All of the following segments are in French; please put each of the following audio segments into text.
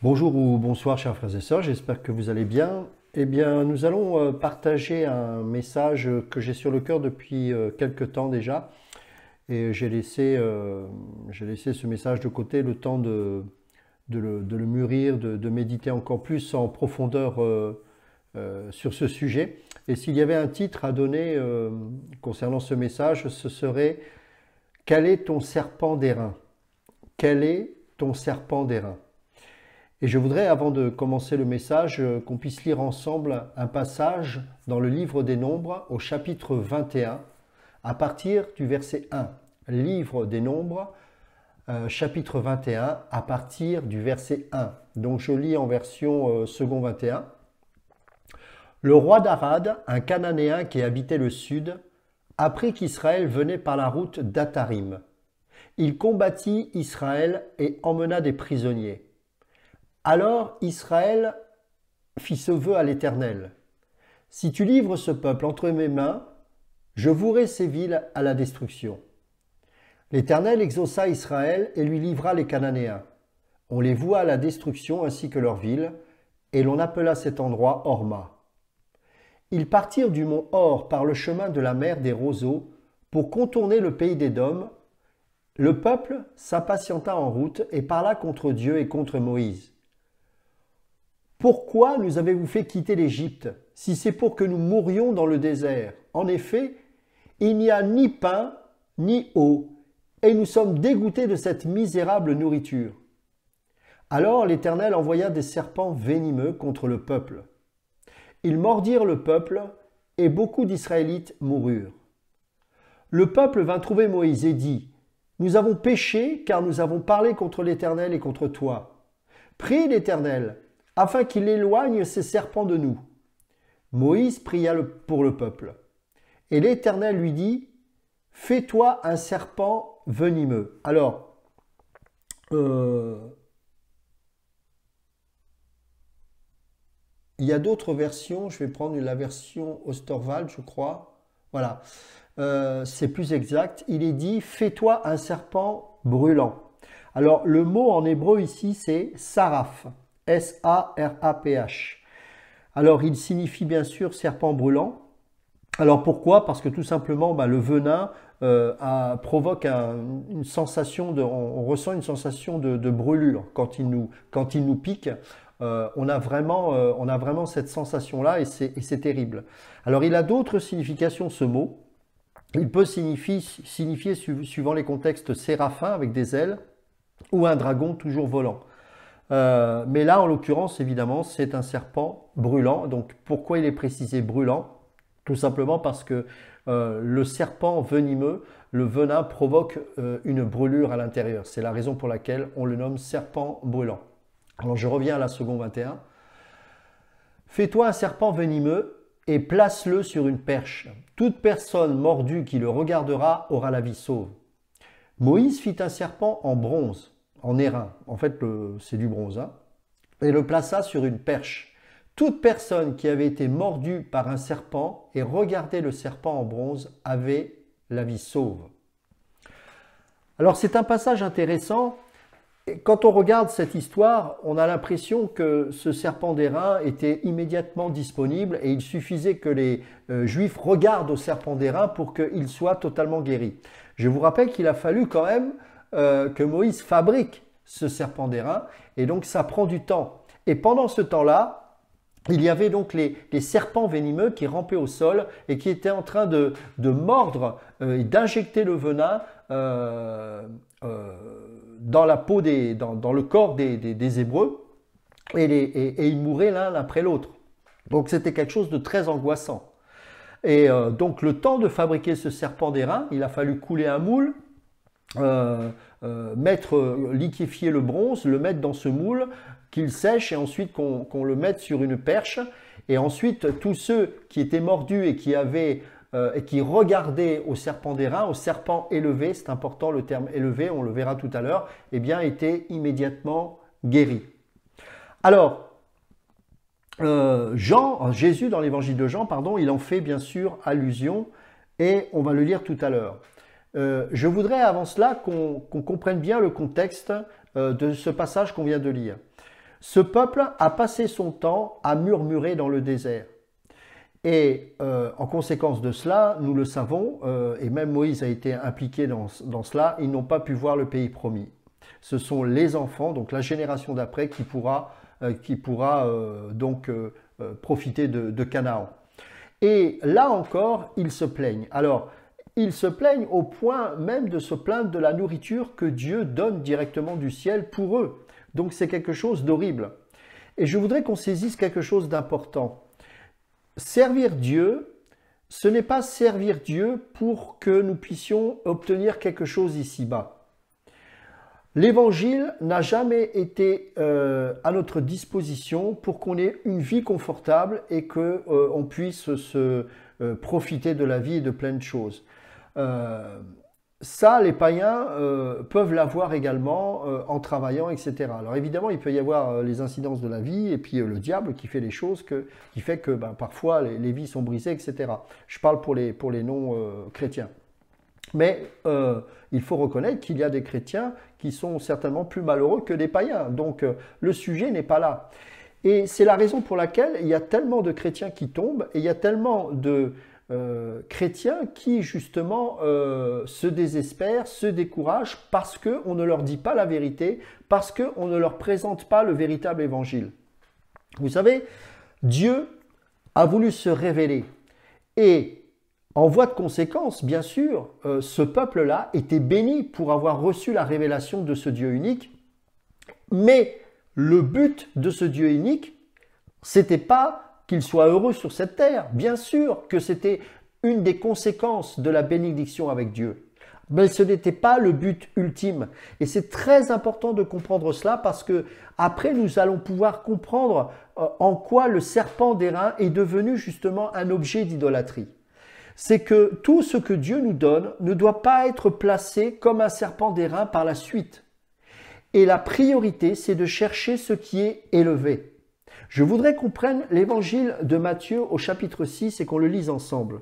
Bonjour ou bonsoir chers frères et sœurs, j'espère que vous allez bien. Eh bien, nous allons partager un message que j'ai sur le cœur depuis quelque temps déjà. Et j'ai laissé ce message de côté le temps de le mûrir, de méditer encore plus en profondeur sur ce sujet. Et s'il y avait un titre à donner concernant ce message, ce serait Quel est ton serpent d'airain? Quel est ton serpent d'airain? Et je voudrais, avant de commencer le message, qu'on puisse lire ensemble un passage dans le livre des Nombres au chapitre 21, à partir du verset 1. Livre des Nombres, chapitre 21, à partir du verset 1. Donc je lis en version second 21. Le roi d'Arad, un Cananéen qui habitait le sud, apprit qu'Israël venait par la route d'Atarim. Il combattit Israël et emmena des prisonniers. Alors Israël fit ce vœu à l'Éternel. Si tu livres ce peuple entre mes mains, je vouerai ces villes à la destruction. L'Éternel exauça Israël et lui livra les Cananéens. On les voua à la destruction ainsi que leurs villes, et l'on appela cet endroit Horma. Ils partirent du mont Hor par le chemin de la mer des roseaux pour contourner le pays d'Édom. Le peuple s'impatienta en route et parla contre Dieu et contre Moïse. Pourquoi nous avez-vous fait quitter l'Égypte, si c'est pour que nous mourions dans le désert? En effet, il n'y a ni pain, ni eau, et nous sommes dégoûtés de cette misérable nourriture. Alors l'Éternel envoya des serpents venimeux contre le peuple. Ils mordirent le peuple, et beaucoup d'Israélites moururent. Le peuple vint trouver Moïse et dit, « Nous avons péché, car nous avons parlé contre l'Éternel et contre toi. Prie l'Éternel, afin qu'il éloigne ces serpents de nous. » Moïse pria pour le peuple. Et l'Éternel lui dit, « Fais-toi un serpent venimeux. » Alors, il y a d'autres versions, je vais prendre la version Osterwald, je crois. Voilà, c'est plus exact. Il est dit, « Fais-toi un serpent brûlant. » Alors, le mot en hébreu ici, c'est « saraph ». S-A-R-A-P-H. Alors, il signifie bien sûr serpent brûlant. Alors, pourquoi? Parce que tout simplement, le venin provoque une sensation on ressent une sensation de brûlure quand il nous pique. On a vraiment cette sensation-là et c'est terrible. Alors, il a d'autres significations, ce mot. Il peut signifier, suivant les contextes, séraphin avec des ailes ou un dragon toujours volant. Mais là, en l'occurrence, évidemment, c'est un serpent brûlant. Donc, pourquoi il est précisé brûlant? Tout simplement parce que le serpent venimeux, le venin provoque une brûlure à l'intérieur. C'est la raison pour laquelle on le nomme serpent brûlant. Alors, je reviens à la seconde 21. Fais-toi un serpent venimeux et place-le sur une perche. Toute personne mordue qui le regardera aura la vie sauve. Moïse fit un serpent en bronze, en airain, en fait c'est du bronze, et le plaça sur une perche. Toute personne qui avait été mordue par un serpent et regardait le serpent en bronze avait la vie sauve. Alors c'est un passage intéressant. Et quand on regarde cette histoire, on a l'impression que ce serpent d'airain était immédiatement disponible et il suffisait que les Juifs regardent au serpent d'airain pour qu'il soit totalement guéri. Je vous rappelle qu'il a fallu quand même que Moïse fabrique ce serpent d'airain et donc ça prend du temps. Et pendant ce temps-là, il y avait donc les serpents venimeux qui rampaient au sol et qui étaient en train de mordre et d'injecter le venin dans la peau dans le corps des Hébreux et ils mouraient l'un après l'autre. Donc c'était quelque chose de très angoissant. Et donc le temps de fabriquer ce serpent d'airain, il a fallu couler un moule, liquéfier le bronze, le mettre dans ce moule, qu'il sèche et ensuite qu'on le mette sur une perche. Et ensuite, tous ceux qui étaient mordus et qui regardaient au serpent d'airain, au serpent élevé, c'est important le terme élevé, on le verra tout à l'heure, eh bien étaient immédiatement guéris. Alors, Jésus dans l'évangile de Jean, il en fait bien sûr allusion et on va le lire tout à l'heure. Je voudrais avant cela qu'on comprenne bien le contexte de ce passage qu'on vient de lire. Ce peuple a passé son temps à murmurer dans le désert. Et en conséquence de cela, nous le savons, et même Moïse a été impliqué dans cela, ils n'ont pas pu voir le pays promis. Ce sont les enfants, donc la génération d'après, qui pourra profiter de Canaan. Et là encore, ils se plaignent. Alors, ils se plaignent au point même de se plaindre de la nourriture que Dieu donne directement du ciel pour eux. Donc c'est quelque chose d'horrible. Et je voudrais qu'on saisisse quelque chose d'important. Servir Dieu, ce n'est pas servir Dieu pour que nous puissions obtenir quelque chose ici-bas. L'Évangile n'a jamais été à notre disposition pour qu'on ait une vie confortable et qu'on puisse se profiter de la vie et de plein de choses. Ça, les païens peuvent l'avoir également en travaillant, etc. Alors évidemment, il peut y avoir les incidences de la vie et puis le diable qui fait les choses, qui fait que parfois les vies sont brisées, etc. Je parle pour les non-chrétiens. Mais il faut reconnaître qu'il y a des chrétiens qui sont certainement plus malheureux que des païens. Donc le sujet n'est pas là. Et c'est la raison pour laquelle il y a tellement de chrétiens qui tombent et il y a tellement de chrétiens qui justement se désespèrent, se découragent parce qu'on ne leur dit pas la vérité, parce qu'on ne leur présente pas le véritable évangile. Vous savez, Dieu a voulu se révéler et en voie de conséquence, bien sûr, ce peuple-là était béni pour avoir reçu la révélation de ce Dieu unique, mais le but de ce Dieu unique, c'était pas qu'il soit heureux sur cette terre. Bien sûr que c'était une des conséquences de la bénédiction avec Dieu. Mais ce n'était pas le but ultime. Et c'est très important de comprendre cela parce que après nous allons pouvoir comprendre en quoi le serpent d'airain est devenu justement un objet d'idolâtrie. C'est que tout ce que Dieu nous donne ne doit pas être placé comme un serpent d'airain par la suite. Et la priorité, c'est de chercher ce qui est élevé. Je voudrais qu'on prenne l'évangile de Matthieu au chapitre 6 et qu'on le lise ensemble.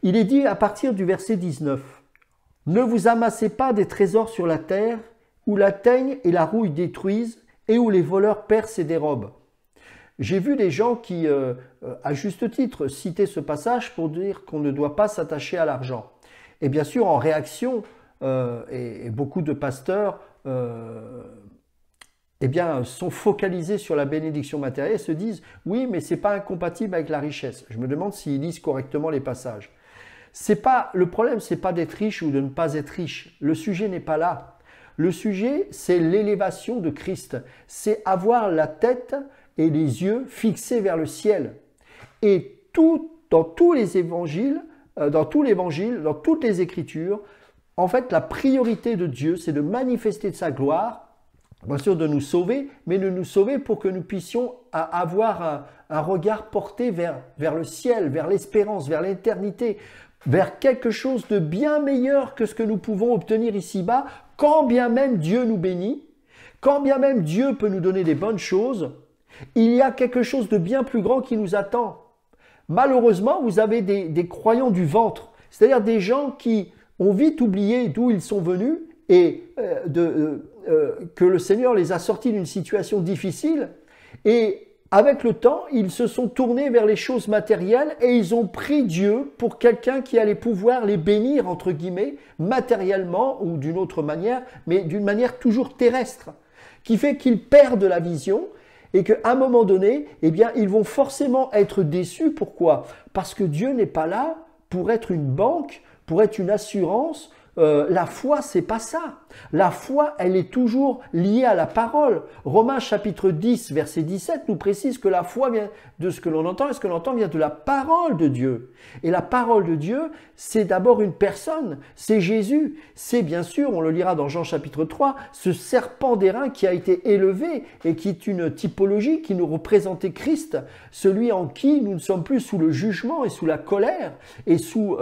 Il est dit à partir du verset 19, « Ne vous amassez pas des trésors sur la terre, où la teigne et la rouille détruisent et où les voleurs percent et dérobent. » J'ai vu des gens qui, à juste titre, citaient ce passage pour dire qu'on ne doit pas s'attacher à l'argent. Et bien sûr, en réaction, et beaucoup de pasteurs sont focalisés sur la bénédiction matérielle et se disent « oui, mais ce n'est pas incompatible avec la richesse ». Je me demande s'ils lisent correctement les passages. Le problème, ce n'est pas d'être riche ou de ne pas être riche. Le sujet n'est pas là. Le sujet, c'est l'élévation de Christ. C'est avoir la tête et les yeux fixés vers le ciel. Et dans tous les évangiles, dans tout l'évangile, dans toutes les Écritures, en fait, la priorité de Dieu, c'est de manifester de sa gloire, bien sûr de nous sauver, mais de nous sauver pour que nous puissions avoir un regard porté vers le ciel, vers l'espérance, vers l'éternité, vers quelque chose de bien meilleur que ce que nous pouvons obtenir ici-bas, quand bien même Dieu nous bénit, quand bien même Dieu peut nous donner des bonnes choses, il y a quelque chose de bien plus grand qui nous attend. Malheureusement, vous avez des croyants du ventre, c'est-à-dire des gens qui ont vite oublié d'où ils sont venus et que le Seigneur les a sortis d'une situation difficile. Et avec le temps, ils se sont tournés vers les choses matérielles et ils ont pris Dieu pour quelqu'un qui allait pouvoir les bénir, entre guillemets, matériellement ou d'une autre manière, mais d'une manière toujours terrestre, qui fait qu'ils perdent la vision et qu'à un moment donné, eh bien, ils vont forcément être déçus. Pourquoi? Parce que Dieu n'est pas là pour être une banque, pour être une assurance. La foi, c'est pas ça. La foi, elle est toujours liée à la parole. Romains chapitre 10, verset 17 nous précise que la foi vient de ce que l'on entend et ce que l'on entend vient de la parole de Dieu. Et la parole de Dieu, c'est d'abord une personne, c'est Jésus. C'est bien sûr, on le lira dans Jean chapitre 3, ce serpent d'airain qui a été élevé et qui est une typologie qui nous représentait Christ, celui en qui nous ne sommes plus sous le jugement et sous la colère et sous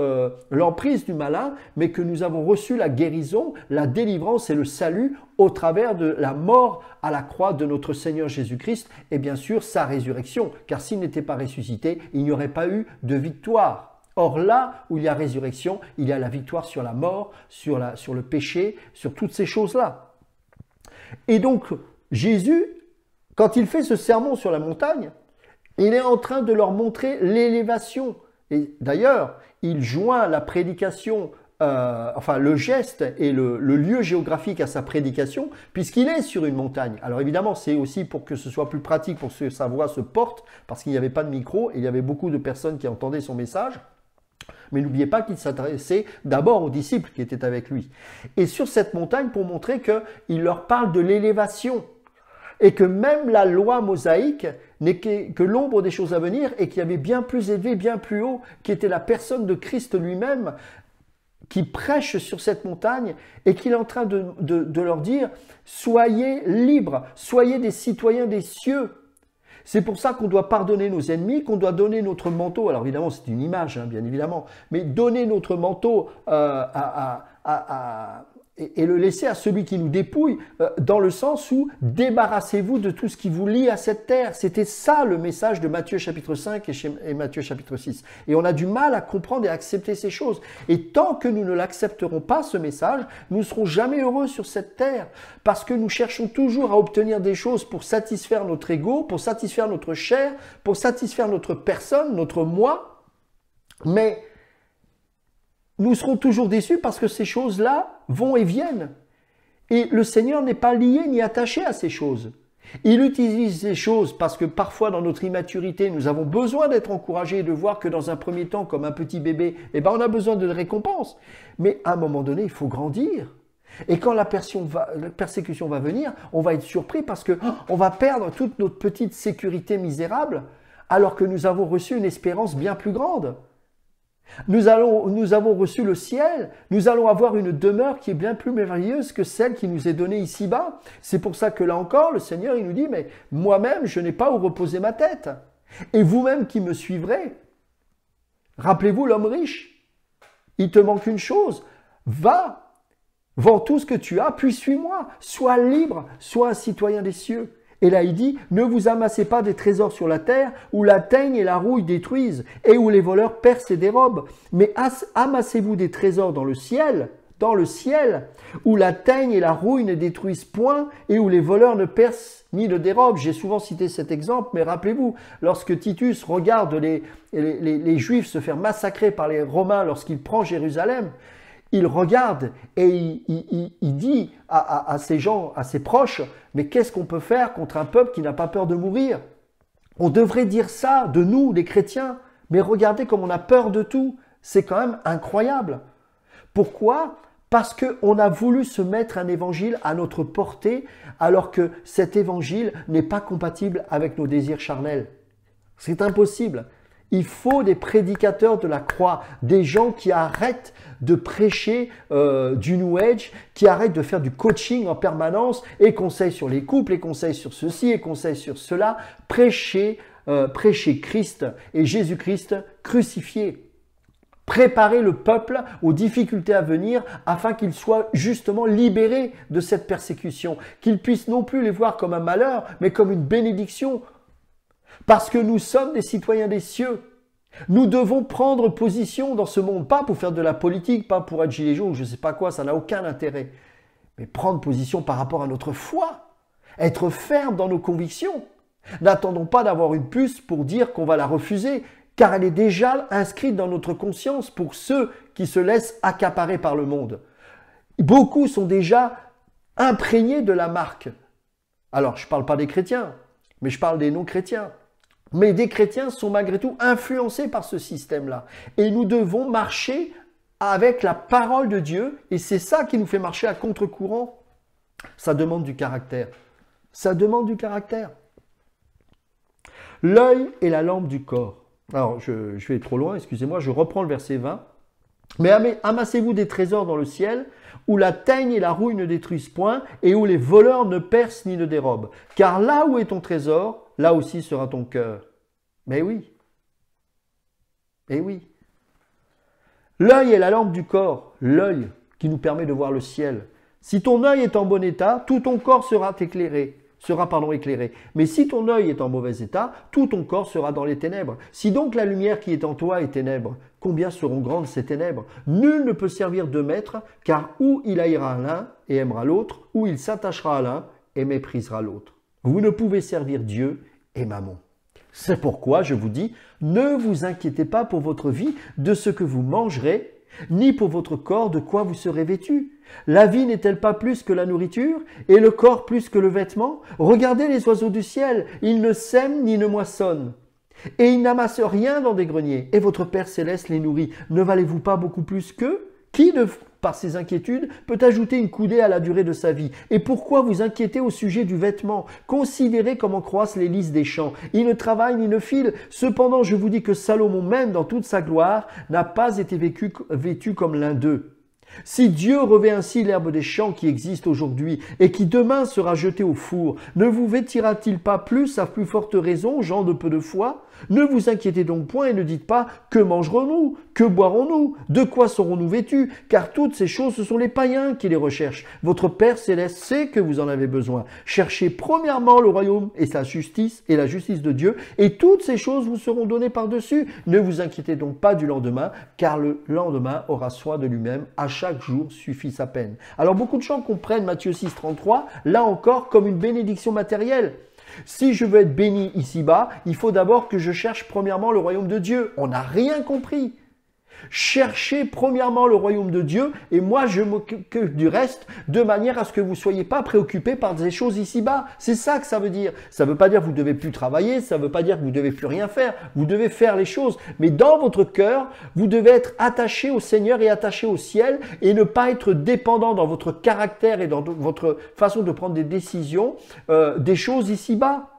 l'emprise du malin, mais que nous avons reçu la guérison, la délivrance et le salut au travers de la mort à la croix de notre Seigneur Jésus-Christ et bien sûr sa résurrection. Car s'il n'était pas ressuscité, il n'y aurait pas eu de victoire. Or là où il y a résurrection, il y a la victoire sur la mort, sur le péché, sur toutes ces choses-là. Et donc Jésus quand il fait ce sermon sur la montagne, il est en train de leur montrer l'élévation. Et d'ailleurs, il joint la prédication, enfin le geste et le lieu géographique à sa prédication, puisqu'il est sur une montagne. Alors évidemment, c'est aussi pour que ce soit plus pratique, pour que sa voix se porte, parce qu'il n'y avait pas de micro, et il y avait beaucoup de personnes qui entendaient son message. Mais n'oubliez pas qu'il s'adressait d'abord aux disciples qui étaient avec lui. Et sur cette montagne, pour montrer qu'il leur parle de l'élévation, et que même la loi mosaïque n'est que l'ombre des choses à venir, et qu'il y avait bien plus élevé, bien plus haut, qui était la personne de Christ lui-même, qui prêche sur cette montagne, et qu'il est en train de leur dire « Soyez libres, soyez des citoyens des cieux ». C'est pour ça qu'on doit pardonner nos ennemis, qu'on doit donner notre manteau. Alors évidemment, c'est une image, hein, bien évidemment. Mais donner notre manteau et le laisser à celui qui nous dépouille, dans le sens où débarrassez-vous de tout ce qui vous lie à cette terre. C'était ça le message de Matthieu chapitre 5 et Matthieu chapitre 6. Et on a du mal à comprendre et à accepter ces choses. Et tant que nous ne l'accepterons pas, ce message, nous ne serons jamais heureux sur cette terre. Parce que nous cherchons toujours à obtenir des choses pour satisfaire notre ego, pour satisfaire notre chair, pour satisfaire notre personne, notre moi. Mais nous serons toujours déçus parce que ces choses-là vont et viennent. Et le Seigneur n'est pas lié ni attaché à ces choses. Il utilise ces choses parce que parfois dans notre immaturité, nous avons besoin d'être encouragés et de voir que dans un premier temps, comme un petit bébé, on a besoin de récompenses. Mais à un moment donné, il faut grandir. Et quand la persécution va venir, on va être surpris parce que on va perdre toute notre petite sécurité misérable alors que nous avons reçu une espérance bien plus grande. Nous avons reçu le ciel, nous allons avoir une demeure qui est bien plus merveilleuse que celle qui nous est donnée ici-bas. C'est pour ça que là encore, le Seigneur, il nous dit, mais moi-même, je n'ai pas où reposer ma tête. Et vous-même qui me suivrez, rappelez-vous l'homme riche, il te manque une chose, va, vends tout ce que tu as, puis suis-moi, sois libre, sois un citoyen des cieux. Et là, il dit, ne vous amassez pas des trésors sur la terre, où la teigne et la rouille détruisent, et où les voleurs percent et dérobent. Mais amassez-vous des trésors dans le ciel, où la teigne et la rouille ne détruisent point, et où les voleurs ne percent ni ne dérobent. J'ai souvent cité cet exemple, mais rappelez-vous, lorsque Titus regarde les Juifs se faire massacrer par les Romains lorsqu'il prend Jérusalem, il regarde et il dit à ces gens, à ses proches, mais qu'est-ce qu'on peut faire contre un peuple qui n'a pas peur de mourir? On devrait dire ça de nous, les chrétiens, mais regardez comme on a peur de tout. C'est quand même incroyable. Pourquoi? Parce qu'on a voulu se mettre un évangile à notre portée, alors que cet évangile n'est pas compatible avec nos désirs charnels. C'est impossible. Il faut des prédicateurs de la croix, des gens qui arrêtent de prêcher du New Age, qui arrêtent de faire du coaching en permanence et conseils sur les couples, et conseils sur ceci, et conseils sur cela. Prêcher Christ et Jésus-Christ crucifié. Préparer le peuple aux difficultés à venir afin qu'il soit justement libéré de cette persécution, qu'il puisse non plus les voir comme un malheur, mais comme une bénédiction. Parce que nous sommes des citoyens des cieux. Nous devons prendre position dans ce monde, pas pour faire de la politique, pas pour être gilet jaune, je ne sais pas quoi, ça n'a aucun intérêt. Mais prendre position par rapport à notre foi, être ferme dans nos convictions. N'attendons pas d'avoir une puce pour dire qu'on va la refuser, car elle est déjà inscrite dans notre conscience pour ceux qui se laissent accaparer par le monde. Beaucoup sont déjà imprégnés de la marque. Alors, je ne parle pas des chrétiens, mais je parle des non-chrétiens. Mais des chrétiens sont malgré tout influencés par ce système-là. Et nous devons marcher avec la parole de Dieu. Et c'est ça qui nous fait marcher à contre-courant. Ça demande du caractère. Ça demande du caractère. L'œil est la lampe du corps. Alors, je vais trop loin, excusez-moi, je reprends le verset 20. Mais amassez-vous des trésors dans le ciel, où la teigne et la rouille ne détruisent point, et où les voleurs ne percent ni ne dérobent. Car là où est ton trésor, là aussi sera ton cœur. Mais oui. Eh oui. L'œil est la lampe du corps, l'œil qui nous permet de voir le ciel. Si ton œil est en bon état, tout ton corps sera éclairé. Mais si ton œil est en mauvais état, tout ton corps sera dans les ténèbres. Si donc la lumière qui est en toi est ténèbres, combien seront grandes ces ténèbres? Nul ne peut servir deux maîtres, car ou il haïra l'un et aimera l'autre, ou il s'attachera à l'un et méprisera l'autre. Vous ne pouvez servir Dieu et Mammon. C'est pourquoi je vous dis, ne vous inquiétez pas pour votre vie de ce que vous mangerez, ni pour votre corps de quoi vous serez vêtu. La vie n'est-elle pas plus que la nourriture, et le corps plus que le vêtement? Regardez les oiseaux du ciel, ils ne sèment ni ne moissonnent, et ils n'amassent rien dans des greniers, et votre Père céleste les nourrit. Ne valez-vous pas beaucoup plus qu'eux? Qui, par ses inquiétudes, peut ajouter une coudée à la durée de sa vie? Et pourquoi vous inquiétez au sujet du vêtement? Considérez comment croissent les lys des champs. Ils ne travaillent ni ne filent. Cependant, je vous dis que Salomon, même dans toute sa gloire, n'a pas été vêtu comme l'un d'eux. Si Dieu revêt ainsi l'herbe des champs qui existe aujourd'hui et qui demain sera jetée au four, ne vous vêtira-t-il pas plus à plus forte raison, gens de peu de foi? Ne vous inquiétez donc point et ne dites pas « Que mangerons-nous? Que boirons-nous? De quoi serons-nous vêtus ?» Car toutes ces choses, ce sont les païens qui les recherchent. Votre Père céleste sait que vous en avez besoin. Cherchez premièrement le royaume et la justice de Dieu, et toutes ces choses vous seront données par-dessus. Ne vous inquiétez donc pas du lendemain, car le lendemain aura soin de lui-même. À chaque jour suffit sa peine. Alors beaucoup de gens comprennent Matthieu 6, 33, là encore, comme une bénédiction matérielle. Si je veux être béni ici-bas, il faut d'abord que je cherche premièrement le royaume de Dieu. On n'a rien compris. Cherchez premièrement le royaume de Dieu et moi je m'occupe du reste de manière à ce que vous ne soyez pas préoccupés par des choses ici-bas. C'est ça que ça veut dire. Ça ne veut pas dire que vous ne devez plus travailler, ça ne veut pas dire que vous ne devez plus rien faire. Vous devez faire les choses. Mais dans votre cœur, vous devez être attaché au Seigneur et attaché au ciel et ne pas être dépendant dans votre caractère et dans votre façon de prendre des décisions des choses ici-bas.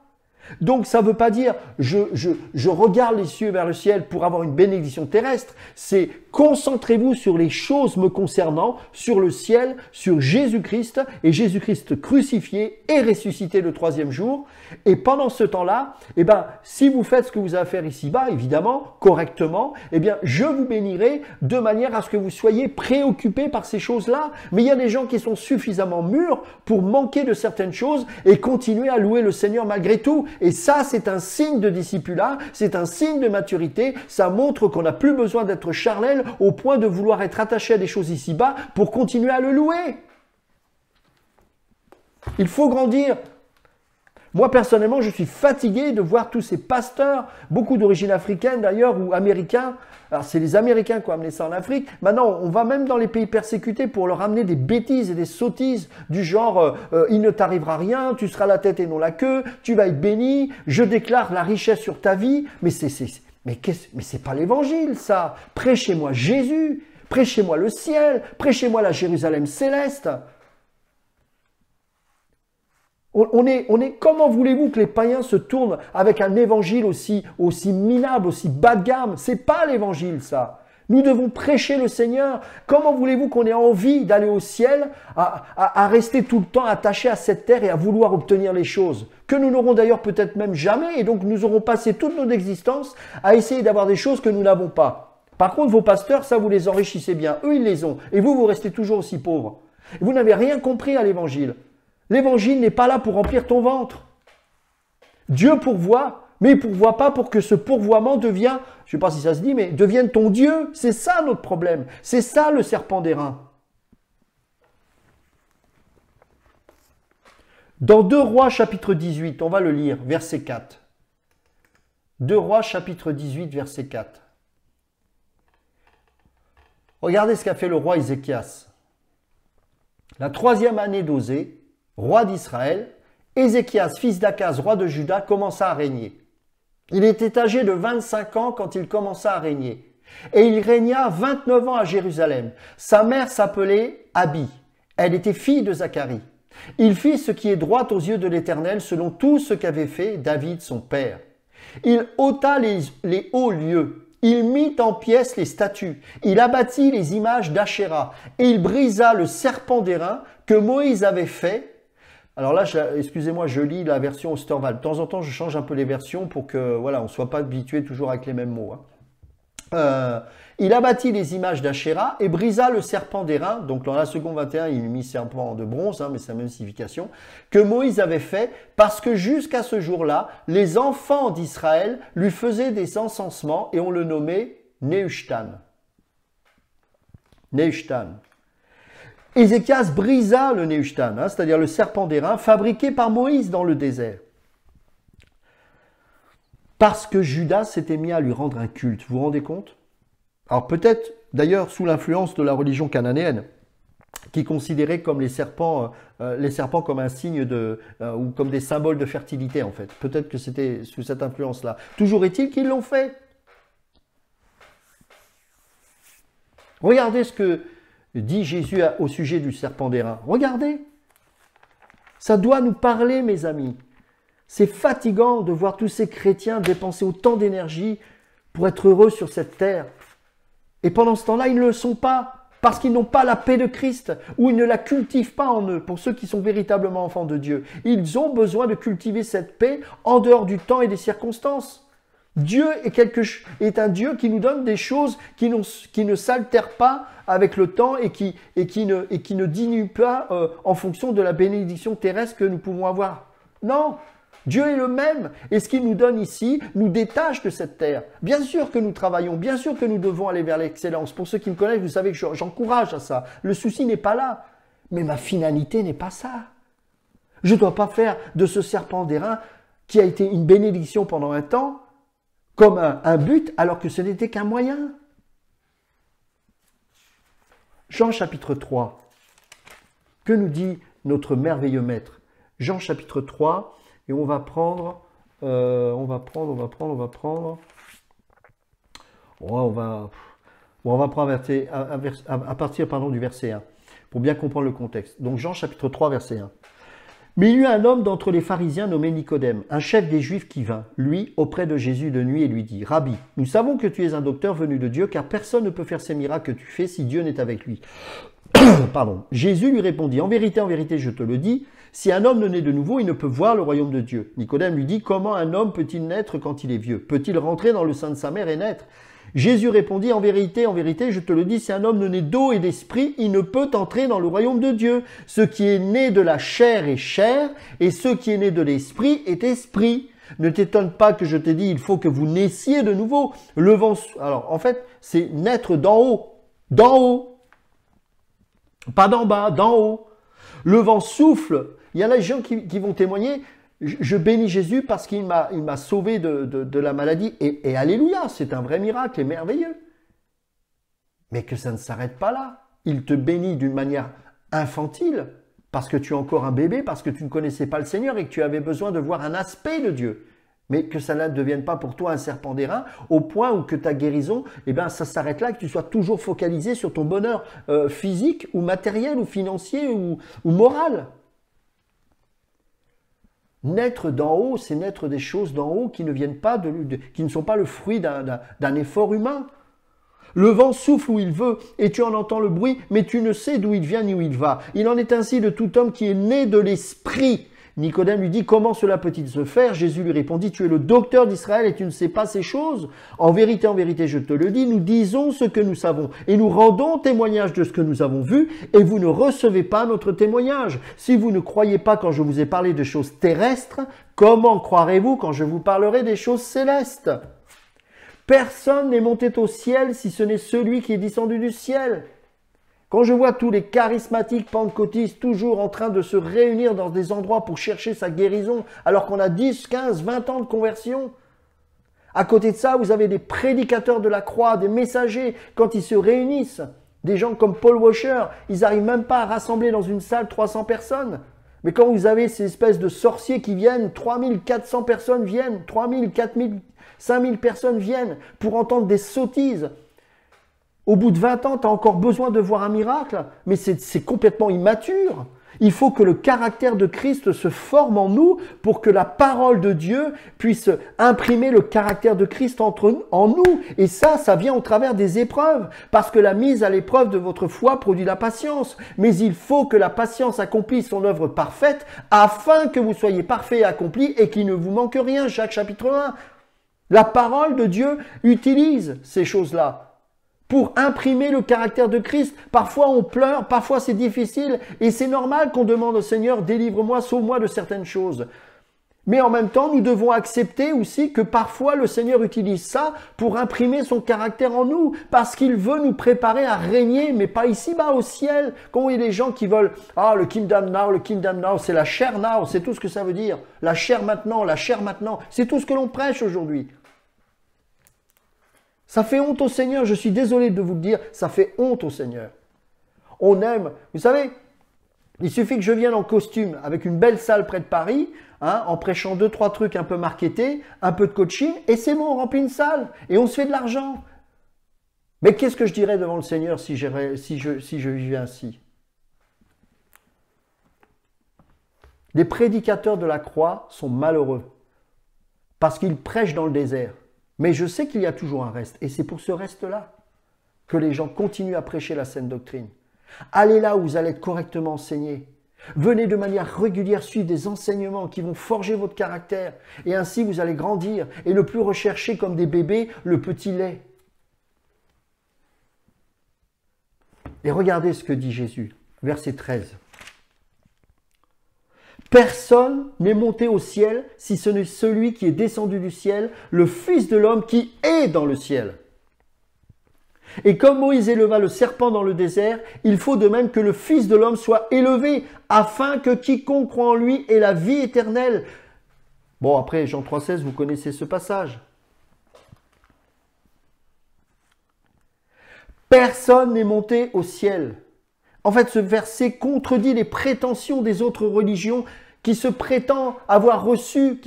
Donc ça ne veut pas dire je regarde les cieux vers le ciel pour avoir une bénédiction terrestre. C'est concentrez-vous sur les choses me concernant, sur le ciel, sur Jésus-Christ et Jésus-Christ crucifié et ressuscité le troisième jour. Et pendant ce temps-là, si vous faites ce que vous avez à faire ici-bas, évidemment, correctement, je vous bénirai de manière à ce que vous soyez préoccupés par ces choses-là. Mais il y a des gens qui sont suffisamment mûrs pour manquer de certaines choses et continuer à louer le Seigneur malgré tout. Et ça, c'est un signe de discipulat, c'est un signe de maturité. Ça montre qu'on n'a plus besoin d'être charnel au point de vouloir être attaché à des choses ici-bas pour continuer à le louer. Il faut grandir. Moi, personnellement, je suis fatigué de voir tous ces pasteurs, beaucoup d'origine africaine d'ailleurs, ou américains. Alors, c'est les Américains qui ont amené ça en Afrique. Maintenant, on va même dans les pays persécutés pour leur amener des bêtises et des sottises du genre il ne t'arrivera rien, tu seras la tête et non la queue, tu vas être béni, je déclare la richesse sur ta vie. Mais c'est pas l'évangile, ça. Prêchez-moi Jésus, prêchez-moi le ciel, prêchez-moi la Jérusalem céleste. Comment voulez-vous que les païens se tournent avec un évangile aussi minable, aussi bas de gamme? C'est pas l'évangile, ça. Nous devons prêcher le Seigneur. Comment voulez-vous qu'on ait envie d'aller au ciel, à rester tout le temps attaché à cette terre et à vouloir obtenir les choses que nous n'aurons d'ailleurs peut-être même jamais, et donc nous aurons passé toute notre existence à essayer d'avoir des choses que nous n'avons pas. Par contre, vos pasteurs, ça vous les enrichissez bien. Eux, ils les ont. Et vous restez toujours aussi pauvres. Vous n'avez rien compris à l'évangile. L'évangile n'est pas là pour remplir ton ventre. Dieu pourvoit, mais il ne pourvoit pas pour que ce pourvoiement devienne, je ne sais pas si ça se dit, mais devienne ton Dieu. C'est ça notre problème. C'est ça le serpent d'airain. Dans 2 Rois chapitre 18, on va le lire, verset 4. 2 Rois chapitre 18, verset 4. Regardez ce qu'a fait le roi Ézéchias. La 3e année d'Osée, roi d'Israël, Ézéchias, fils d'Akaz, roi de Juda, commença à régner. Il était âgé de 25 ans quand il commença à régner. Et il régna 29 ans à Jérusalem. Sa mère s'appelait Abi. Elle était fille de Zacharie. Il fit ce qui est droit aux yeux de l'Éternel, selon tout ce qu'avait fait David son père. Il ôta les hauts lieux. Il mit en pièces les statues. Il abattit les images d'Achéra. Et il brisa le serpent d'airain que Moïse avait fait. Alors là, excusez-moi, je lis la version Osterwald. De temps en temps, je change un peu les versions pour que, voilà, on ne soit pas habitué toujours avec les mêmes mots. Il abattit les images d'Achéra et brisa le serpent d'airain. Donc dans la seconde 21, il mit serpent de bronze, mais c'est la même signification, que Moïse avait fait, parce que jusqu'à ce jour-là, les enfants d'Israël lui faisaient des encensements et on le nommait Nehushtan. Nehushtan. Ézéchias brisa le Nehushtan, c'est-à-dire le serpent d'airain, fabriqué par Moïse dans le désert. Parce que Judas s'était mis à lui rendre un culte. Vous vous rendez compte? Alors peut-être, d'ailleurs, sous l'influence de la religion cananéenne, qui considérait comme les serpents comme un signe ou comme des symboles de fertilité, en fait. Peut-être que c'était sous cette influence-là. Toujours est-il qu'ils l'ont fait. Regardez ce que dit Jésus au sujet du serpent d'airain. Regardez. Ça doit nous parler, mes amis. C'est fatigant de voir tous ces chrétiens dépenser autant d'énergie pour être heureux sur cette terre. Et pendant ce temps-là, ils ne le sont pas, parce qu'ils n'ont pas la paix de Christ, ou ils ne la cultivent pas en eux, pour ceux qui sont véritablement enfants de Dieu. Ils ont besoin de cultiver cette paix en dehors du temps et des circonstances. Dieu est un Dieu qui nous donne des choses qui ne s'altèrent pas avec le temps et qui ne diminuent pas en fonction de la bénédiction terrestre que nous pouvons avoir. Non, Dieu est le même et ce qu'il nous donne ici nous détache de cette terre. Bien sûr que nous travaillons, bien sûr que nous devons aller vers l'excellence. Pour ceux qui me connaissent, vous savez que j'encourage à ça. Le souci n'est pas là, mais ma finalité n'est pas ça. Je ne dois pas faire de ce serpent d'airain qui a été une bénédiction pendant un temps comme un but, alors que ce n'était qu'un moyen. Jean chapitre 3. Que nous dit notre merveilleux maître? Jean chapitre 3, et on va prendre... On va prendre à partir du verset 1, pour bien comprendre le contexte. Donc Jean chapitre 3, verset 1. Mais il y eut un homme d'entre les pharisiens nommé Nicodème, un chef des Juifs qui vint, lui, auprès de Jésus de nuit et lui dit, « Rabbi, nous savons que tu es un docteur venu de Dieu, car personne ne peut faire ces miracles que tu fais si Dieu n'est avec lui. » Pardon. Jésus lui répondit, « En vérité, je te le dis, si un homme ne naît de nouveau, il ne peut voir le royaume de Dieu. » Nicodème lui dit, « Comment un homme peut-il naître quand il est vieux? Peut-il rentrer dans le sein de sa mère et naître ?» Jésus répondit, en vérité, je te le dis, si un homme ne naît d'eau et d'esprit, il ne peut entrer dans le royaume de Dieu. Ce qui est né de la chair est chair, et ce qui est né de l'esprit est esprit. Ne t'étonne pas que je t'ai dit, il faut que vous naissiez de nouveau. Le vent, alors en fait, c'est naître d'en haut. D'en haut. Pas d'en bas, d'en haut. Le vent souffle. Il y a des gens qui vont témoigner. Je bénis Jésus parce qu'il m'a sauvé de la maladie. Et alléluia, c'est un vrai miracle et merveilleux. Mais que ça ne s'arrête pas là. Il te bénit d'une manière infantile parce que tu es encore un bébé, parce que tu ne connaissais pas le Seigneur et que tu avais besoin de voir un aspect de Dieu. Mais que ça ne devienne pas pour toi un serpent d'airain au point où que ta guérison, ça s'arrête là, que tu sois toujours focalisé sur ton bonheur physique ou matériel ou financier ou moral. Naître d'en haut, c'est naître des choses d'en haut qui ne viennent pas qui ne sont pas le fruit d'un effort humain. Le vent souffle où il veut et tu en entends le bruit, mais tu ne sais d'où il vient ni où il va. Il en est ainsi de tout homme qui est né de l'esprit. Nicodème lui dit, comment cela peut-il se faire? Jésus lui répondit, tu es le docteur d'Israël et tu ne sais pas ces choses. En vérité, je te le dis, nous disons ce que nous savons et nous rendons témoignage de ce que nous avons vu et vous ne recevez pas notre témoignage. Si vous ne croyez pas quand je vous ai parlé de choses terrestres, comment croirez-vous quand je vous parlerai des choses célestes? Personne n'est monté au ciel si ce n'est celui qui est descendu du ciel. Quand je vois tous les charismatiques pentecôtistes toujours en train de se réunir dans des endroits pour chercher sa guérison, alors qu'on a 10, 15, 20 ans de conversion. À côté de ça, vous avez des prédicateurs de la croix, des messagers, quand ils se réunissent. Des gens comme Paul Washer, ils n'arrivent même pas à rassembler dans une salle 300 personnes. Mais quand vous avez ces espèces de sorciers qui viennent, 3400 personnes viennent, 3000, 4000, 5000 personnes viennent pour entendre des sottises. Au bout de 20 ans, tu as encore besoin de voir un miracle, mais c'est complètement immature. Il faut que le caractère de Christ se forme en nous pour que la parole de Dieu puisse imprimer le caractère de Christ en nous. Et ça vient au travers des épreuves, parce que la mise à l'épreuve de votre foi produit la patience. Mais il faut que la patience accomplisse son œuvre parfaite, afin que vous soyez parfaits et accomplis et qu'il ne vous manque rien. Jacques chapitre 1. La parole de Dieu utilise ces choses-là pour imprimer le caractère de Christ. Parfois on pleure, parfois c'est difficile, et c'est normal qu'on demande au Seigneur, délivre-moi, sauve-moi de certaines choses. Mais en même temps, nous devons accepter aussi que parfois le Seigneur utilise ça pour imprimer son caractère en nous, parce qu'il veut nous préparer à régner, mais pas ici-bas au ciel. Quand il y a des gens qui veulent « Ah, le kingdom now, c'est la chair now », c'est tout ce que ça veut dire. La chair maintenant, c'est tout ce que l'on prêche aujourd'hui. Ça fait honte au Seigneur, je suis désolé de vous le dire, ça fait honte au Seigneur. On aime, vous savez, il suffit que je vienne en costume avec une belle salle près de Paris, en prêchant 2-3 trucs un peu marketés, un peu de coaching, et c'est bon, on remplit une salle, et on se fait de l'argent. Mais qu'est-ce que je dirais devant le Seigneur si je vivais ainsi? Les prédicateurs de la croix sont malheureux, parce qu'ils prêchent dans le désert. Mais je sais qu'il y a toujours un reste, et c'est pour ce reste-là que les gens continuent à prêcher la saine doctrine. Allez là où vous allez être correctement enseigné. Venez de manière régulière suivre des enseignements qui vont forger votre caractère. Et ainsi vous allez grandir et ne plus rechercher comme des bébés le petit lait. Et regardez ce que dit Jésus, verset 13. Personne n'est monté au ciel si ce n'est celui qui est descendu du ciel, le Fils de l'homme qui est dans le ciel. Et comme Moïse éleva le serpent dans le désert, il faut de même que le Fils de l'homme soit élevé, afin que quiconque croit en lui ait la vie éternelle. Bon, après, Jean 3,16, vous connaissez ce passage. Personne n'est monté au ciel. En fait, ce verset contredit les prétentions des autres religions qui prétendent avoir reçu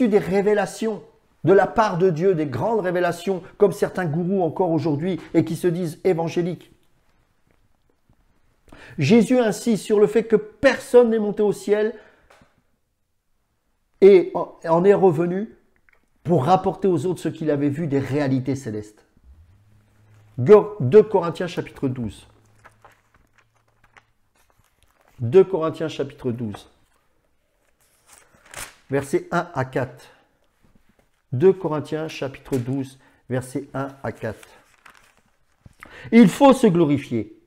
des révélations de la part de Dieu, des grandes révélations, comme certains gourous encore aujourd'hui et qui se disent évangéliques. Jésus insiste sur le fait que personne n'est monté au ciel et en est revenu pour rapporter aux autres ce qu'il avait vu des réalités célestes. 2 Corinthiens chapitre 12. 2 Corinthiens chapitre 12. Versets 1 à 4. 2 Corinthiens chapitre 12, versets 1 à 4. Il faut se glorifier.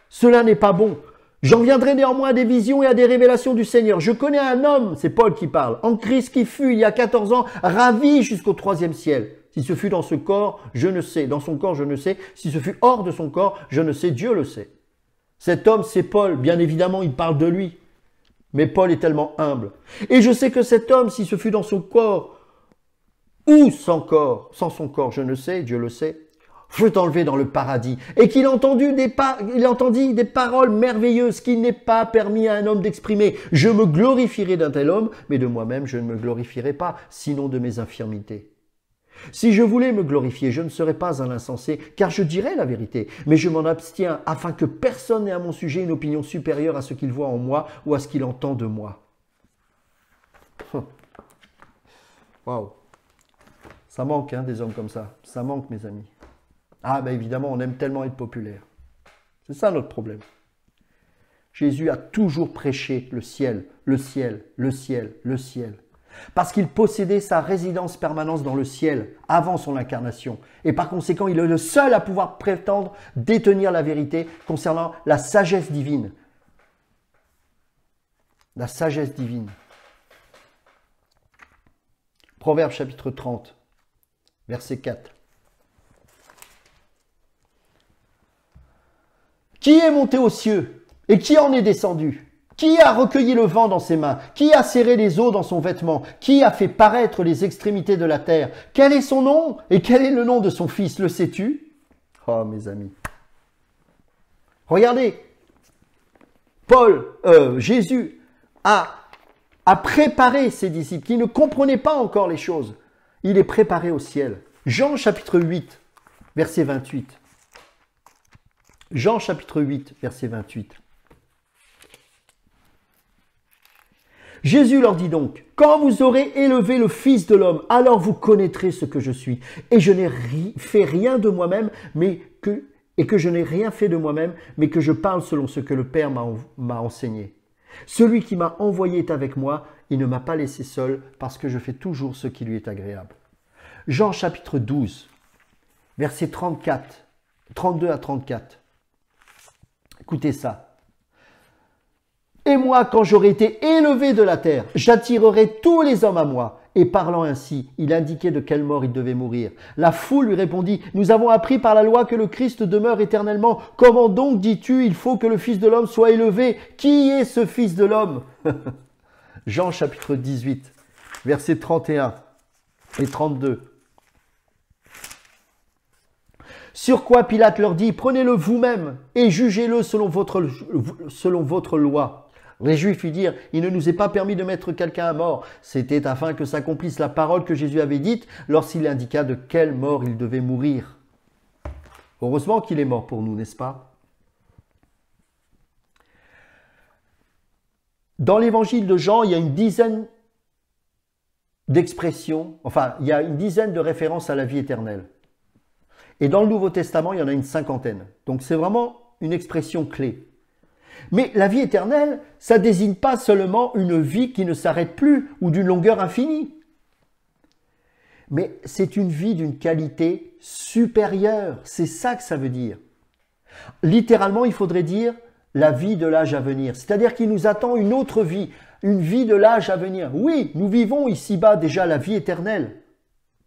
Cela n'est pas bon. J'en viendrai néanmoins à des visions et à des révélations du Seigneur. Je connais un homme, c'est Paul qui parle, en Christ qui fut, il y a 14 ans, ravi jusqu'au 3e ciel. Si ce fut dans ce corps, je ne sais. Dans son corps, je ne sais. Si ce fut hors de son corps, je ne sais. Dieu le sait. Cet homme, c'est Paul. Bien évidemment, il parle de lui. Mais Paul est tellement humble. Et je sais que cet homme, si ce fut dans son corps, ou sans son corps, je ne sais, Dieu le sait, fut enlevé dans le paradis, et qu'il entendit des paroles merveilleuses qu'il n'est pas permis à un homme d'exprimer. Je me glorifierai d'un tel homme, mais de moi-même je ne me glorifierai pas, sinon de mes infirmités. Si je voulais me glorifier, je ne serais pas un insensé, car je dirais la vérité, mais je m'en abstiens, afin que personne n'ait à mon sujet une opinion supérieure à ce qu'il voit en moi, ou à ce qu'il entend de moi. Waouh! Ça manque, des hommes comme ça. Ça manque, mes amis. Ah, ben évidemment, on aime tellement être populaire. C'est ça notre problème. Jésus a toujours prêché le ciel, le ciel, le ciel, le ciel. Parce qu'il possédait sa résidence permanente dans le ciel avant son incarnation. Et par conséquent, il est le seul à pouvoir prétendre détenir la vérité concernant la sagesse divine. La sagesse divine. Proverbe chapitre 30. Verset 4. Qui est monté aux cieux et qui en est descendu? Qui a recueilli le vent dans ses mains? Qui a serré les eaux dans son vêtement? Qui a fait paraître les extrémités de la terre? Quel est son nom et quel est le nom de son fils? Le sais-tu? Oh, mes amis. Regardez. Jésus a préparé ses disciples qui ne comprenaient pas encore les choses. Il est préparé au ciel. Jean chapitre 8, verset 28. Jean chapitre 8, verset 28. Jésus leur dit donc, « Quand vous aurez élevé le Fils de l'homme, alors vous connaîtrez ce que je suis. Et je n'ai fait rien de moi-même, et que je n'ai rien fait de moi-même, mais que je parle selon ce que le Père m'a enseigné. Celui qui m'a envoyé est avec moi, il ne m'a pas laissé seul, parce que je fais toujours ce qui lui est agréable. » Jean chapitre 12, versets 32 à 34. Écoutez ça. Et moi, quand j'aurai été élevé de la terre, j'attirerai tous les hommes à moi. Et parlant ainsi, il indiquait de quelle mort il devait mourir. La foule lui répondit, nous avons appris par la loi que le Christ demeure éternellement. Comment donc dis-tu, il faut que le Fils de l'homme soit élevé? Qui est ce Fils de l'homme? Jean chapitre 18, versets 31 et 32. Sur quoi Pilate leur dit, prenez-le vous-même et jugez-le selon votre loi. Les Juifs lui dirent, il ne nous est pas permis de mettre quelqu'un à mort. C'était afin que s'accomplisse la parole que Jésus avait dite lorsqu'il indiqua de quelle mort il devait mourir. Heureusement qu'il est mort pour nous, n'est-ce pas? Dans l'évangile de Jean, il y a une dizaine d'expressions, enfin, il y a une dizaine de références à la vie éternelle. Et dans le Nouveau Testament, il y en a une cinquantaine. Donc c'est vraiment une expression clé. Mais la vie éternelle, ça ne désigne pas seulement une vie qui ne s'arrête plus ou d'une longueur infinie. Mais c'est une vie d'une qualité supérieure. C'est ça que ça veut dire. Littéralement, il faudrait dire la vie de l'âge à venir. C'est-à-dire qu'il nous attend une autre vie, une vie de l'âge à venir. Oui, nous vivons ici-bas déjà la vie éternelle.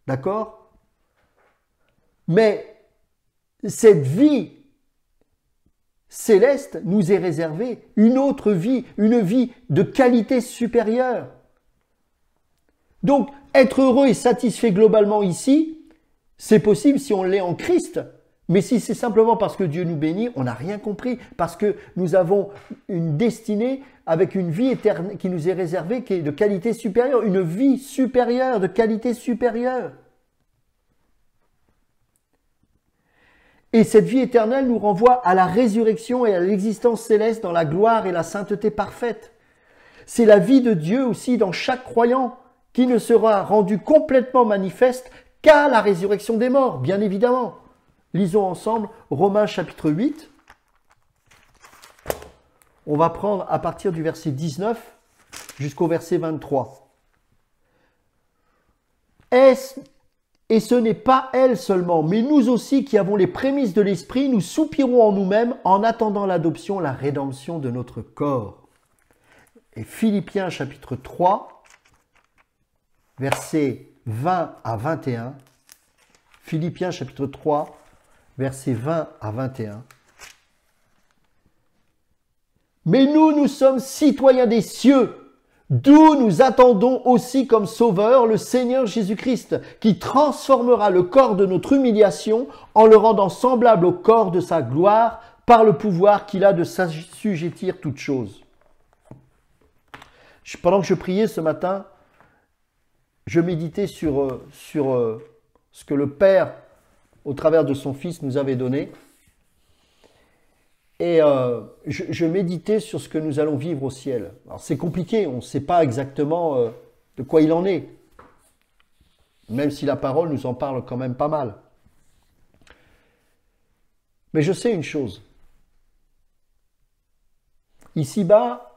D'accord? Mais cette vie céleste nous est réservée, une autre vie, une vie de qualité supérieure. Donc, être heureux et satisfait globalement ici, c'est possible si on l'est en Christ. Mais si c'est simplement parce que Dieu nous bénit, on n'a rien compris. Parce que nous avons une destinée avec une vie éternelle qui nous est réservée, qui est de qualité supérieure, une vie supérieure, de qualité supérieure. Et cette vie éternelle nous renvoie à la résurrection et à l'existence céleste dans la gloire et la sainteté parfaite. C'est la vie de Dieu aussi dans chaque croyant qui ne sera rendue complètement manifeste qu'à la résurrection des morts, bien évidemment. Lisons ensemble Romains chapitre 8. On va prendre à partir du verset 19 jusqu'au verset 23. Et ce n'est pas elle seulement, mais nous aussi qui avons les prémices de l'Esprit, nous soupirons en nous-mêmes en attendant l'adoption, la rédemption de notre corps. Et Philippiens chapitre 3, versets 20 à 21. Philippiens chapitre 3, versets 20 à 21. Mais nous sommes citoyens des cieux, d'où nous attendons aussi comme sauveur le Seigneur Jésus-Christ, qui transformera le corps de notre humiliation en le rendant semblable au corps de sa gloire par le pouvoir qu'il a de s'assujettir toutes choses. Pendant que je priais ce matin, je méditais sur ce que le Père, au travers de son Fils, nous avait donné. Et je méditais sur ce que nous allons vivre au ciel. Alors c'est compliqué, on ne sait pas exactement de quoi il en est. Même si la parole nous en parle quand même pas mal. Mais je sais une chose. Ici-bas,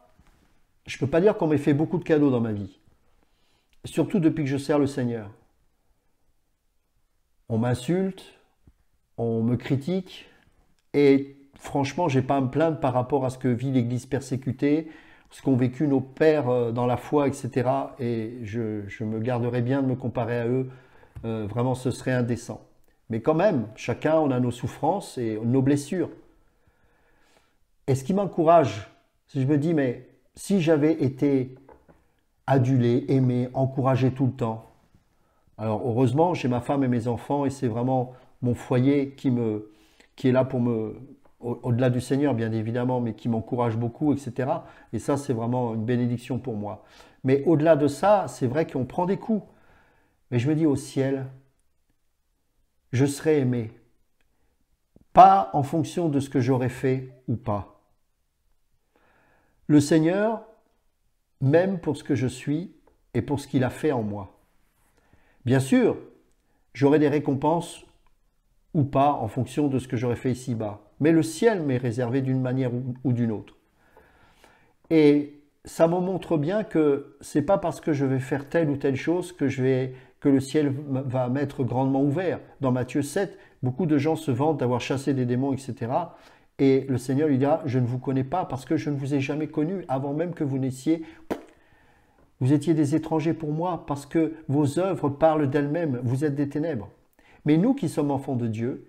je ne peux pas dire qu'on m'ait fait beaucoup de cadeaux dans ma vie. Surtout depuis que je sers le Seigneur. On m'insulte, on me critique et franchement, je n'ai pas à me plaindre par rapport à ce que vit l'Église persécutée, ce qu'ont vécu nos pères dans la foi, etc. Et je me garderai bien de me comparer à eux. Vraiment, ce serait indécent. Mais quand même, chacun, on a nos souffrances et nos blessures. Et ce qui m'encourage, c'est que je me dis, mais si j'avais été adulé, aimé, encouragé tout le temps, alors heureusement, j'ai ma femme et mes enfants et c'est vraiment mon foyer qui est là pour me... au-delà du Seigneur, bien évidemment, mais qui m'encourage beaucoup, etc. Et ça, c'est vraiment une bénédiction pour moi. Mais au-delà de ça, c'est vrai qu'on prend des coups. Mais je me dis, au ciel, je serai aimé. Pas en fonction de ce que j'aurais fait ou pas. Le Seigneur m'aime pour ce que je suis et pour ce qu'il a fait en moi. Bien sûr, j'aurai des récompenses ou pas en fonction de ce que j'aurais fait ici-bas. Mais le ciel m'est réservé d'une manière ou d'une autre. Et ça me montre bien que c'est pas parce que je vais faire telle ou telle chose que le ciel va m'être grandement ouvert. Dans Matthieu 7, beaucoup de gens se vantent d'avoir chassé des démons, etc. Et le Seigneur lui dira, je ne vous connais pas parce que je ne vous ai jamais connu avant même que vous naissiez. Vous étiez des étrangers pour moi parce que vos œuvres parlent d'elles-mêmes. Vous êtes des ténèbres. Mais nous qui sommes enfants de Dieu,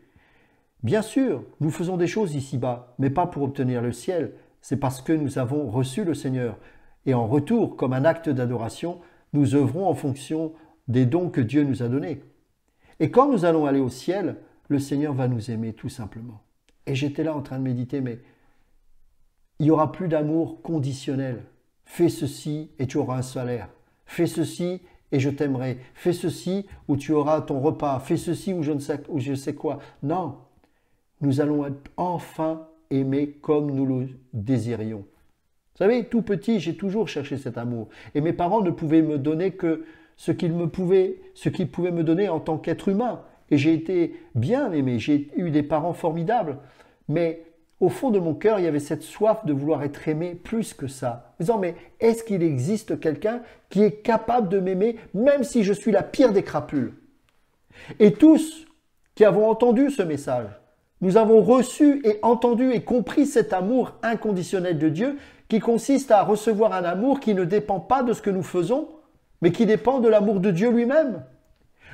bien sûr, nous faisons des choses ici-bas, mais pas pour obtenir le ciel. C'est parce que nous avons reçu le Seigneur. Et en retour, comme un acte d'adoration, nous œuvrons en fonction des dons que Dieu nous a donnés. Et quand nous allons aller au ciel, le Seigneur va nous aimer tout simplement. Et j'étais là en train de méditer, mais il n'y aura plus d'amour conditionnel. Fais ceci et tu auras un salaire. Fais ceci et je t'aimerai. Fais ceci ou tu auras ton repas. Fais ceci ou je sais quoi. Non, nous allons être enfin aimés comme nous le désirions. Vous savez, tout petit, j'ai toujours cherché cet amour. Et mes parents ne pouvaient me donner que ce qu'ils pouvaient me donner en tant qu'être humain. Et j'ai été bien aimé, j'ai eu des parents formidables. Mais au fond de mon cœur, il y avait cette soif de vouloir être aimé plus que ça. En disant, mais est-ce qu'il existe quelqu'un qui est capable de m'aimer, même si je suis la pire des crapules? Et tous qui avons entendu ce message, nous avons reçu et entendu et compris cet amour inconditionnel de Dieu qui consiste à recevoir un amour qui ne dépend pas de ce que nous faisons, mais qui dépend de l'amour de Dieu lui-même.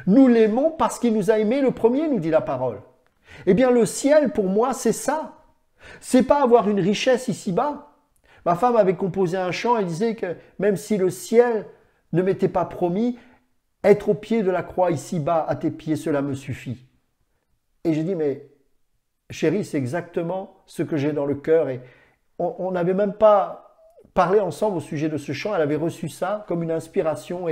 Nous l'aimons parce qu'il nous a aimés le premier, nous dit la parole. Eh bien, le ciel, pour moi, c'est ça. C'est pas avoir une richesse ici-bas. Ma femme avait composé un chant, elle disait que même si le ciel ne m'était pas promis, être au pied de la croix ici-bas, à tes pieds, cela me suffit. Et j'ai dit, mais chérie, c'est exactement ce que j'ai dans le cœur. Et on n'avait même pas parlé ensemble au sujet de ce chant. Elle avait reçu ça comme une inspiration.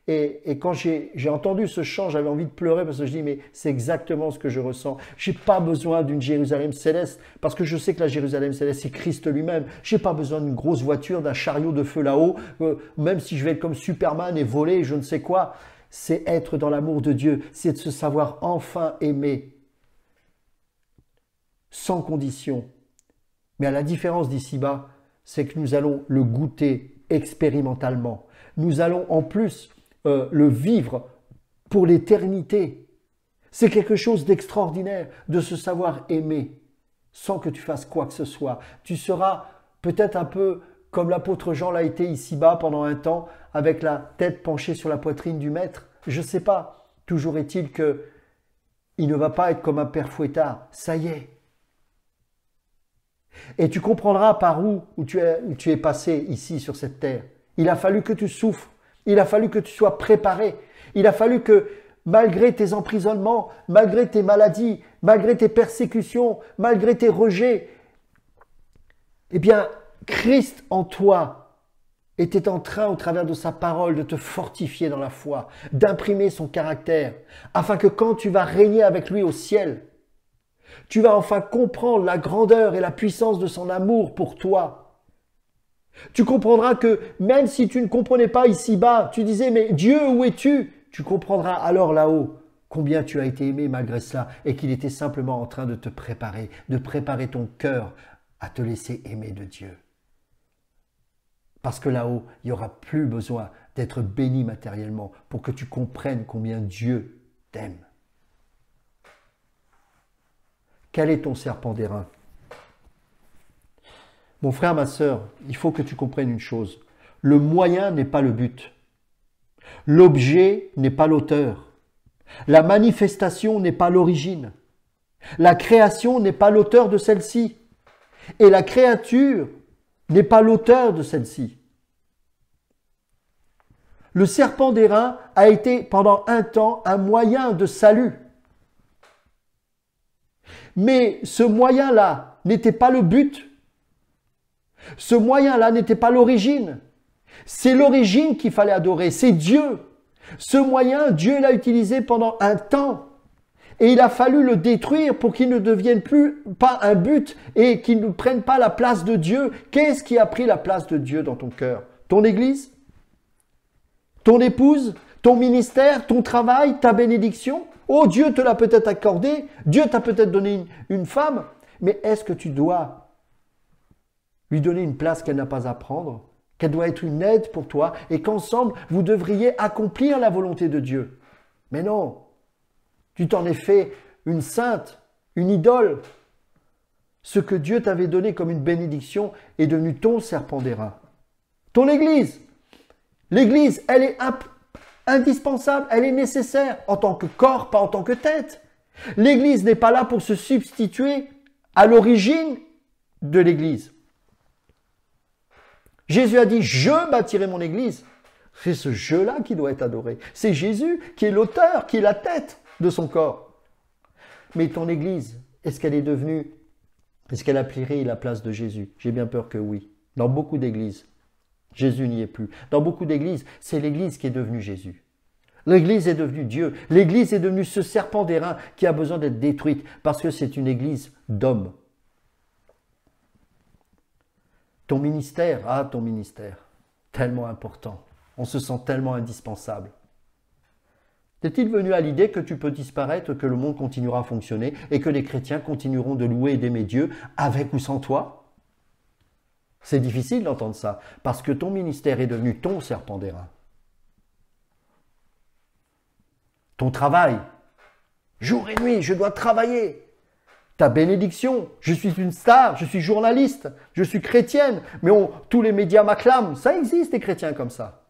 Et quand j'ai entendu ce chant, j'avais envie de pleurer parce que je dis, mais c'est exactement ce que je ressens. Je n'ai pas besoin d'une Jérusalem céleste parce que je sais que la Jérusalem céleste, c'est Christ lui-même. Je n'ai pas besoin d'une grosse voiture, d'un chariot de feu là-haut, même si je vais être comme Superman et voler, je ne sais quoi. C'est être dans l'amour de Dieu, c'est de se savoir enfin aimer, sans condition. Mais à la différence d'ici-bas, c'est que nous allons le goûter expérimentalement. Nous allons en plus le vivre pour l'éternité. C'est quelque chose d'extraordinaire de se savoir aimer sans que tu fasses quoi que ce soit. Tu seras peut-être un peu comme l'apôtre Jean l'a été ici-bas pendant un temps, avec la tête penchée sur la poitrine du maître. Je ne sais pas. Toujours est-il que il ne va pas être comme un père fouettard. Ça y est. Et tu comprendras par où tu es passé ici sur cette terre. Il a fallu que tu souffres. Il a fallu que tu sois préparé. Il a fallu que, malgré tes emprisonnements, malgré tes maladies, malgré tes persécutions, malgré tes rejets, eh bien, Christ en toi était en train, au travers de sa parole, de te fortifier dans la foi, d'imprimer son caractère, afin que quand tu vas régner avec lui au ciel, tu vas enfin comprendre la grandeur et la puissance de son amour pour toi. Tu comprendras que même si tu ne comprenais pas ici-bas, tu disais, mais Dieu, où es-tu? Tu comprendras alors là-haut combien tu as été aimé malgré cela et qu'il était simplement en train de te préparer, de préparer ton cœur à te laisser aimer de Dieu. Parce que là-haut, il n'y aura plus besoin d'être béni matériellement pour que tu comprennes combien Dieu t'aime. Quel est ton serpent d'airain? Mon frère, ma sœur, il faut que tu comprennes une chose. Le moyen n'est pas le but. L'objet n'est pas l'auteur. La manifestation n'est pas l'origine. La création n'est pas l'auteur de celle-ci. Et la créature n'est pas l'auteur de celle-ci. Le serpent d'airain a été pendant un temps un moyen de salut. Mais ce moyen-là n'était pas le but. Ce moyen-là n'était pas l'origine. C'est l'origine qu'il fallait adorer, c'est Dieu. Ce moyen, Dieu l'a utilisé pendant un temps. Et il a fallu le détruire pour qu'il ne devienne plus pas un but et qu'il ne prenne pas la place de Dieu. Qu'est-ce qui a pris la place de Dieu dans ton cœur? Ton église? Ton épouse? Ton ministère? Ton travail? Ta bénédiction? Oh, Dieu te l'a peut-être accordé. Dieu t'a peut-être donné une femme. Mais est-ce que tu dois lui donner une place qu'elle n'a pas à prendre, qu'elle doit être une aide pour toi et qu'ensemble, vous devriez accomplir la volonté de Dieu? Mais non, tu t'en es fait une sainte, une idole. Ce que Dieu t'avait donné comme une bénédiction est devenu ton serpent d'airain. Ton Église. L'Église, elle est indispensable, elle est nécessaire en tant que corps, pas en tant que tête. L'Église n'est pas là pour se substituer à l'origine de l'Église. Jésus a dit, je bâtirai mon Église. C'est ce je-là qui doit être adoré. C'est Jésus qui est l'auteur, qui est la tête de son corps. Mais ton Église, est-ce qu'elle a pris la place de Jésus? J'ai bien peur que oui. Dans beaucoup d'églises, Jésus n'y est plus. Dans beaucoup d'églises, c'est l'Église qui est devenue Jésus. L'Église est devenue Dieu. L'Église est devenue ce serpent d'airain qui a besoin d'être détruite parce que c'est une Église d'hommes. Ton ministère, tellement important. On se sent tellement indispensable. T'es-il venu à l'idée que tu peux disparaître, que le monde continuera à fonctionner et que les chrétiens continueront de louer et d'aimer Dieu avec ou sans toi? C'est difficile d'entendre ça parce que ton ministère est devenu ton serpent d'airain. Ton travail, jour et nuit, je dois travailler. Ta bénédiction, je suis une star, je suis journaliste, je suis chrétienne, mais tous les médias m'acclament. Ça existe des chrétiens comme ça.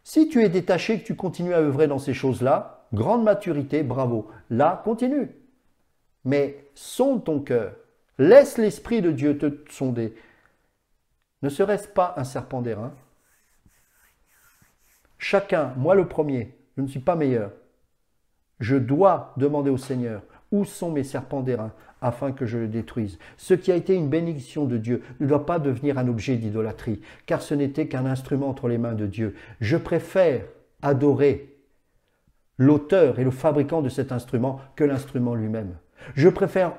Si tu es détaché, que tu continues à œuvrer dans ces choses-là, grande maturité, bravo. Là, continue. Mais sonde ton cœur. Laisse l'Esprit de Dieu te sonder. Ne serait-ce pas un serpent d'airain? Chacun, moi le premier, je ne suis pas meilleur. Je dois demander au Seigneur, où sont mes serpents d'airain afin que je le détruise. Ce qui a été une bénédiction de Dieu ne doit pas devenir un objet d'idolâtrie, car ce n'était qu'un instrument entre les mains de Dieu. Je préfère adorer l'auteur et le fabricant de cet instrument que l'instrument lui-même. Je préfère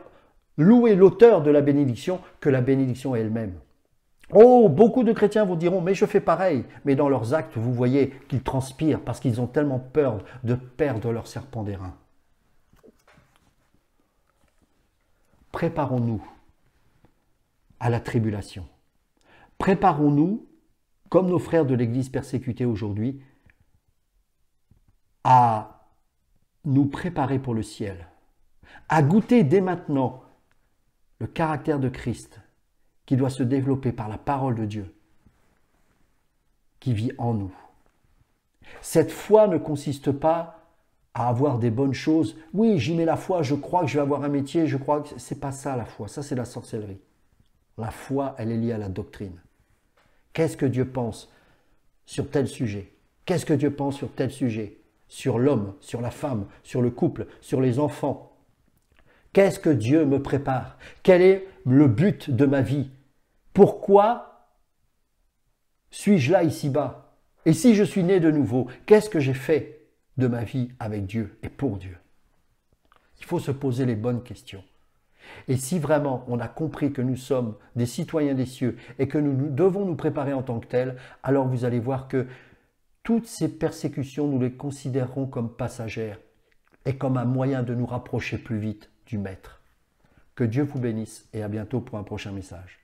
louer l'auteur de la bénédiction que la bénédiction elle-même. Oh, beaucoup de chrétiens vous diront, mais je fais pareil. Mais dans leurs actes, vous voyez qu'ils transpirent parce qu'ils ont tellement peur de perdre leur serpent d'airain. Préparons-nous à la tribulation. Préparons-nous, comme nos frères de l'Église persécutés aujourd'hui, à nous préparer pour le ciel, à goûter dès maintenant le caractère de Christ qui doit se développer par la parole de Dieu qui vit en nous. Cette foi ne consiste pas à avoir des bonnes choses. Oui, j'y mets la foi, je crois que je vais avoir un métier, je crois que c'est pas ça la foi, ça c'est la sorcellerie. La foi, elle est liée à la doctrine. Qu'est-ce que Dieu pense sur tel sujet? Qu'est-ce que Dieu pense sur tel sujet? Sur l'homme, sur la femme, sur le couple, sur les enfants. Qu'est-ce que Dieu me prépare? Quel est le but de ma vie? Pourquoi suis-je là ici-bas? Et si je suis né de nouveau, qu'est-ce que j'ai fait de ma vie avec Dieu et pour Dieu? Il faut se poser les bonnes questions. Et si vraiment on a compris que nous sommes des citoyens des cieux et que nous devons nous préparer en tant que tels, alors vous allez voir que toutes ces persécutions, nous les considérerons comme passagères et comme un moyen de nous rapprocher plus vite du Maître. Que Dieu vous bénisse et à bientôt pour un prochain message.